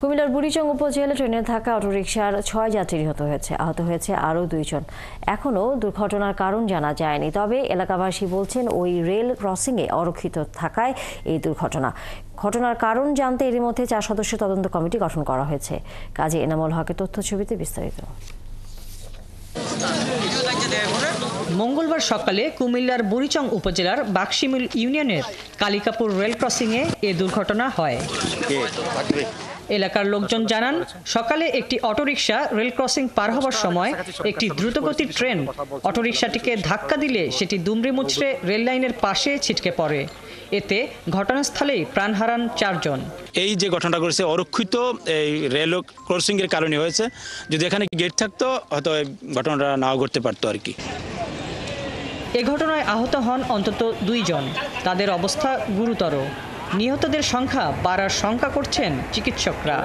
কুমিল্লার বুড়িচং উপজেলা ট্রেনে থাকা অটোরিকশার ৬ যাত্রী নিহত হয়েছে, আহত হয়েছে আরও ২ জন। এখনও দুর্ঘটনার কারণ জানা যায়নি, তবে এলাকাবাসী বলছেন ওই রেল ক্রসিংয়ে অরক্ষিত থাকায় এই দুর্ঘটনা। ঘটনার কারণ জানতে এরই মধ্যে ৪ সদস্যের তদন্ত কমিটি গঠন করা হয়েছে। কাজী এনামুল হকের তথ্যছবিতে বিস্তারিত। মঙ্গলবার সকালে কুমিল্লার বুড়িচং উপজেলার বাকশিমুল ইউনিয়নের কালিকাপুর রেল ক্রসিংয়ে এ দুর্ঘটনা হয়। এলাকার লোকজন জানান, সকালে একটি অটোরিকশা রেল ক্রসিং পার হওয়ার সময় একটি দ্রুতগতির ট্রেন অটোরিকশাটিকে ধাক্কা দিলে সেটি দুমড়ে মুচড়ে রেল লাইনের পাশে ছিটকে পড়ে। এতে ঘটনাস্থলেই প্রাণ হারান ৪ জন। এই যে ঘটনাটা করেছে অরক্ষিত এই রেল ক্রসিং এর কারণে হয়েছে। যদি এখানে গেট থাকতো হয়তো এই ঘটনাটা নাও ঘটতে পারতো আর কি। এ ঘটনায় আহত হন অন্তত ২ জন। তাদের অবস্থা গুরুতর। নিহতদের সংখ্যা বাড়ার শঙ্কা করছেন চিকিৎসকরা।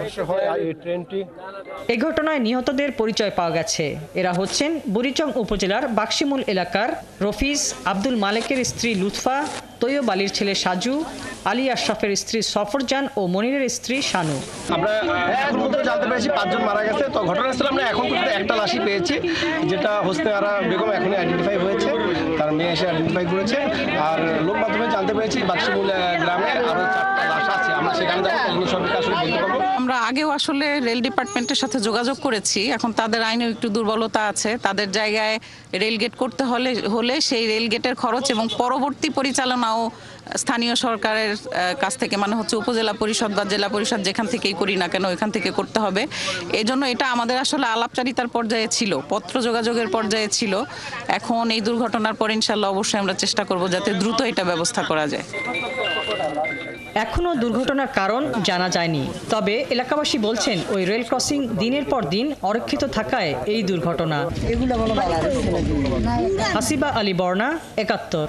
এ ঘটনায় নিহতদের পরিচয় পাওয়া গেছে। এরা হচ্ছেন বুড়িচং উপজেলার বাকশিমুল এলাকার রফিজ, আব্দুল মালেকের স্ত্রী লুৎফা, তৈয়ব আলীর ছেলে সাজু, আলী আশরাফের স্ত্রী সফরজান ও মনিরের স্ত্রী শানু। আমরা এখন পর্যন্ত জানতে পেরেছি 5 জন মারা গেছে। তো ঘটনাস্থলে আমরা এখন পর্যন্ত একটা লাশই পেয়েছি, যেটা হোসনে আরা বেগম এখনই আইডেন্টিফাই হয়েছে, তার মেয়ে এসে আইডেন্টিফাই করেছে। আর লোক মাধ্যমে জানতে পেরেছি বাকশিমুল গ্রামে আরো 4টা লাশ আছে। আমরা সেখানে যাবো, এগুলো সবকে আসলে বলতে পারবো। আমরা আগেও আসলে রেল ডিপার্টমেন্টের সাথে যোগাযোগ করেছি। এখন তাদের আইনেও একটু দুর্বলতা আছে। তাদের জায়গায় রেলগেট করতে হলে সেই রেলগেটের খরচ এবং পরবর্তী পরিচালনাও স্থানীয় সরকারের কাছ থেকে, মানে হচ্ছে উপজেলা পরিষদ বা জেলা পরিষদ যেখান থেকেই করি না কেন ওইখান থেকে করতে হবে। এই জন্য এটা আমাদের আসলে আলাপচারিতার পর্যায়ে ছিল, পত্র যোগাযোগের পর্যায়ে ছিল। এখন এই দুর্ঘটনার পর ইনশাল্লাহ অবশ্যই আমরা চেষ্টা করব যাতে দ্রুত এটা ব্যবস্থা করা যায়। এখনও দুর্ঘটনার কারণ জানা যায়নি, তবে এলাকাবাসী বলছেন ওই রেল ক্রসিং দিনের পর দিন অরক্ষিত থাকায় এই দুর্ঘটনা। হাসিবা আলী বর্ণা, ৭১।